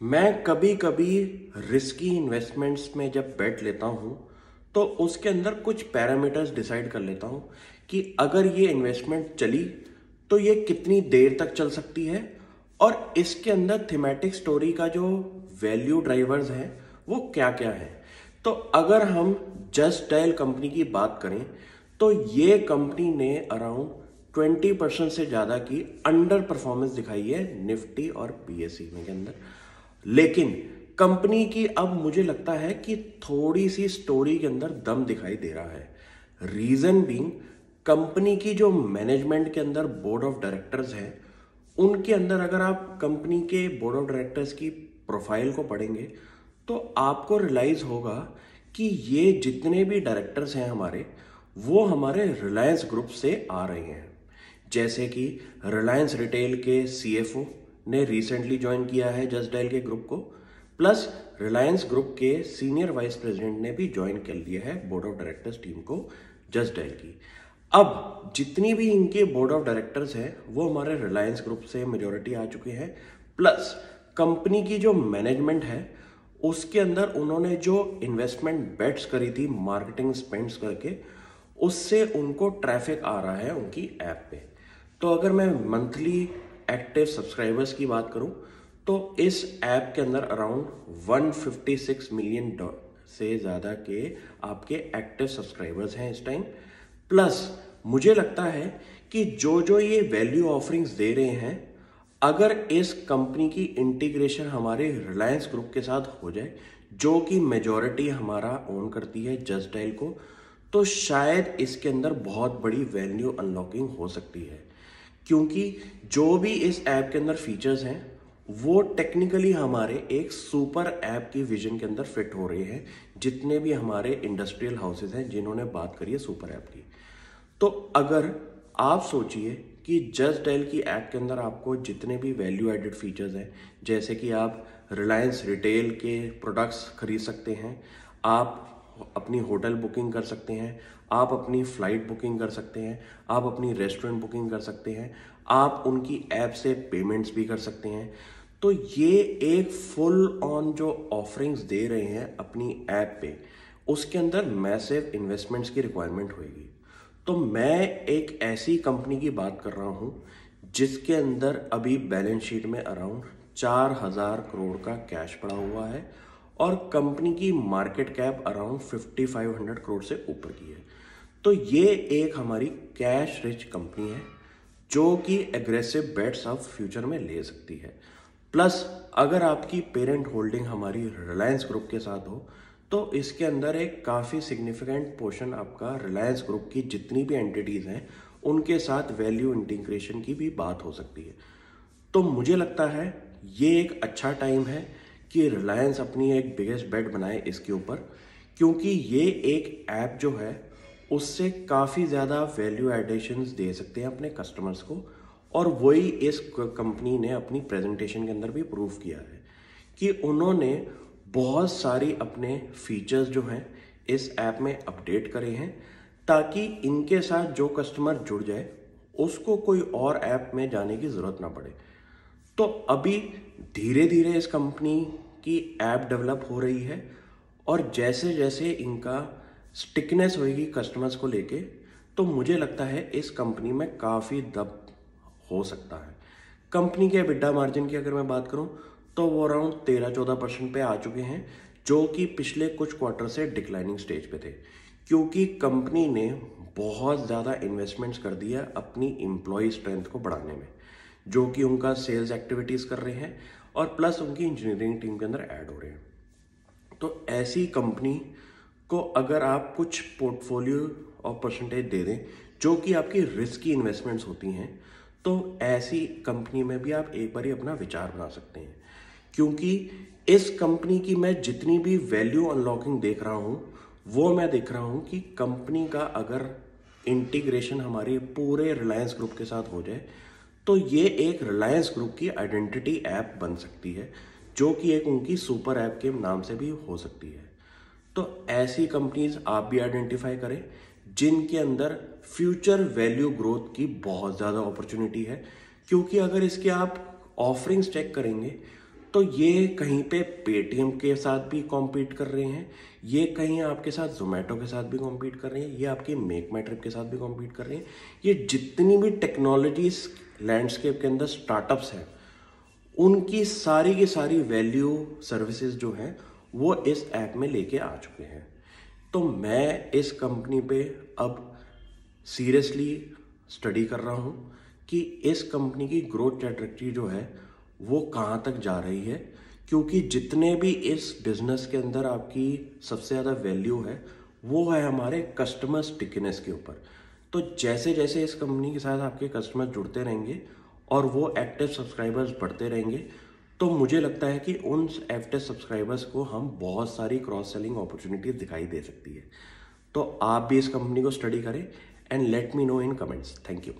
मैं कभी कभी रिस्की इन्वेस्टमेंट्स में जब बेट लेता हूँ तो उसके अंदर कुछ पैरामीटर्स डिसाइड कर लेता हूँ कि अगर ये इन्वेस्टमेंट चली तो ये कितनी देर तक चल सकती है और इसके अंदर थीमेटिक स्टोरी का जो वैल्यू ड्राइवर्स हैं वो क्या क्या है। तो अगर हम जस्ट डायल कंपनी की बात करें तो ये कंपनी ने अराउंड 20% से ज़्यादा की अंडर परफॉर्मेंस दिखाई है निफ्टी और बीएसई में के अंदर। लेकिन कंपनी की अब मुझे लगता है कि थोड़ी सी स्टोरी के अंदर दम दिखाई दे रहा है। रीजन बीइंग कंपनी की जो मैनेजमेंट के अंदर बोर्ड ऑफ डायरेक्टर्स हैं उनके अंदर अगर आप कंपनी के बोर्ड ऑफ डायरेक्टर्स की प्रोफाइल को पढ़ेंगे तो आपको रियलाइज होगा कि ये जितने भी डायरेक्टर्स हैं हमारे वो हमारे रिलायंस ग्रुप से आ रहे हैं। जैसे कि रिलायंस रिटेल के सीएफओ ने रिसेंटली ज्वाइन किया है जस्ट डायल के ग्रुप को, प्लस रिलायंस ग्रुप के सीनियर वाइस प्रेसिडेंट ने भी ज्वाइन कर लिया है बोर्ड ऑफ डायरेक्टर्स टीम को जस्ट डायल की। अब जितनी भी इनके बोर्ड ऑफ डायरेक्टर्स हैं वो हमारे रिलायंस ग्रुप से मेजॉरिटी आ चुके हैं, प्लस कंपनी की जो मैनेजमेंट है उसके अंदर उन्होंने जो इन्वेस्टमेंट बेट्स करी थी मार्केटिंग स्पेंड्स करके उससे उनको ट्रैफिक आ रहा है उनकी ऐप पे। तो अगर मैं मंथली एक्टिव सब्सक्राइबर्स की बात करूं तो इस ऐप के अंदर अराउंड 156 मिलियन से ज़्यादा के आपके एक्टिव सब्सक्राइबर्स हैं इस टाइम। प्लस मुझे लगता है कि जो जो ये वैल्यू ऑफरिंग्स दे रहे हैं अगर इस कंपनी की इंटीग्रेशन हमारे रिलायंस ग्रुप के साथ हो जाए जो कि मेजॉरिटी हमारा ओन करती है जस्ट डायल को, तो शायद इसके अंदर बहुत बड़ी वैल्यू अनलॉकिंग हो सकती है। क्योंकि जो भी इस ऐप के अंदर फीचर्स हैं वो टेक्निकली हमारे एक सुपर ऐप की विजन के अंदर फिट हो रहे हैं। जितने भी हमारे इंडस्ट्रियल हाउसेज हैं जिन्होंने बात करी है सुपर ऐप की, तो अगर आप सोचिए कि जस्ट डायल की ऐप के अंदर आपको जितने भी वैल्यू एडेड फीचर्स हैं, जैसे कि आप रिलायंस रिटेल के प्रोडक्ट्स खरीद सकते हैं, आप अपनी होटल बुकिंग कर सकते हैं, आप अपनी फ्लाइट बुकिंग कर सकते हैं, आप अपनी रेस्टोरेंट बुकिंग कर सकते हैं, आप उनकी ऐप से पेमेंट्स भी कर सकते हैं। तो ये एक फुल ऑन जो ऑफरिंग्स दे रहे हैं अपनी ऐप पे, उसके अंदर मैसिव इन्वेस्टमेंट्स की रिक्वायरमेंट होगी। तो मैं एक ऐसी कंपनी की बात कर रहा हूँ जिसके अंदर अभी बैलेंस शीट में अराउंड 4000 करोड़ का कैश पड़ा हुआ है और कंपनी की मार्केट कैप अराउंड 5500 करोड़ से ऊपर की है। तो ये एक हमारी कैश रिच कंपनी है जो कि एग्रेसिव बेट्स अब फ्यूचर में ले सकती है। प्लस अगर आपकी पेरेंट होल्डिंग हमारी रिलायंस ग्रुप के साथ हो तो इसके अंदर एक काफ़ी सिग्निफिकेंट पोर्शन आपका रिलायंस ग्रुप की जितनी भी एंटिटीज़ हैं उनके साथ वैल्यू इंटीग्रेशन की भी बात हो सकती है। तो मुझे लगता है ये एक अच्छा टाइम है कि रिलायंस अपनी एक बिगेस्ट बेट बनाए इसके ऊपर, क्योंकि ये एक ऐप जो है उससे काफ़ी ज़्यादा वैल्यू एडिशंस दे सकते हैं अपने कस्टमर्स को। और वही इस कंपनी ने अपनी प्रेजेंटेशन के अंदर भी प्रूव किया है कि उन्होंने बहुत सारी अपने फीचर्स जो हैं इस ऐप में अपडेट करे हैं ताकि इनके साथ जो कस्टमर जुड़ जाए उसको कोई और ऐप में जाने की ज़रूरत ना पड़े। तो अभी धीरे धीरे इस कंपनी की ऐप डेवलप हो रही है और जैसे जैसे इनका स्टिकनेस होगी कस्टमर्स को लेके तो मुझे लगता है इस कंपनी में काफ़ी दम हो सकता है। कंपनी के EBITDA मार्जिन की अगर मैं बात करूं तो वो अराउंड 13-14% पे आ चुके हैं जो कि पिछले कुछ क्वार्टर से डिक्लाइनिंग स्टेज पे थे, क्योंकि कंपनी ने बहुत ज़्यादा इन्वेस्टमेंट्स कर दिया अपनी एम्प्लॉय स्ट्रेंथ को बढ़ाने में, जो कि उनका सेल्स एक्टिविटीज़ कर रहे हैं और प्लस उनकी इंजीनियरिंग टीम के अंदर ऐड हो रहे हैं। तो ऐसी कंपनी को अगर आप कुछ पोर्टफोलियो और परसेंटेज दे दें जो कि आपकी रिस्की इन्वेस्टमेंट्स होती हैं तो ऐसी कंपनी में भी आप एक बार ही अपना विचार बना सकते हैं। क्योंकि इस कंपनी की मैं जितनी भी वैल्यू अनलॉकिंग देख रहा हूँ वो मैं देख रहा हूँ कि कंपनी का अगर इंटीग्रेशन हमारी पूरे रिलायंस ग्रुप के साथ हो जाए तो ये एक रिलायंस ग्रुप की आइडेंटिटी ऐप बन सकती है जो कि एक उनकी सुपर ऐप के नाम से भी हो सकती है। तो ऐसी कंपनीज आप भी आइडेंटिफाई करें जिनके अंदर फ्यूचर वैल्यू ग्रोथ की बहुत ज़्यादा अपॉर्चुनिटी है। क्योंकि अगर इसके आप ऑफरिंग्स चेक करेंगे तो ये कहीं पे पेटीएम के साथ भी कॉम्पीट कर रहे हैं, ये कहीं आपके साथ जोमेटो के साथ भी कॉम्पीट कर रहे हैं, ये आपकी मेक माई ट्रिप के साथ भी कॉम्पीट कर रहे हैं। ये जितनी भी टेक्नोलॉजी लैंडस्केप के अंदर स्टार्टअप्स हैं, उनकी सारी की सारी वैल्यू सर्विसेज जो हैं वो इस ऐप में लेके आ चुके हैं। तो मैं इस कंपनी पे अब सीरियसली स्टडी कर रहा हूँ कि इस कंपनी की ग्रोथ ट्रैजेक्टरी जो है वो कहाँ तक जा रही है, क्योंकि जितने भी इस बिजनेस के अंदर आपकी सबसे ज़्यादा वैल्यू है वो है हमारे कस्टमर स्टिकनेस के ऊपर। तो जैसे जैसे इस कंपनी के साथ आपके कस्टमर जुड़ते रहेंगे और वो एक्टिव सब्सक्राइबर्स बढ़ते रहेंगे, तो मुझे लगता है कि उन एक्टिव सब्सक्राइबर्स को हम बहुत सारी क्रॉस सेलिंग अपॉर्चुनिटीज दिखाई दे सकती है। तो आप भी इस कंपनी को स्टडी करें and let me know in comments. Thank you.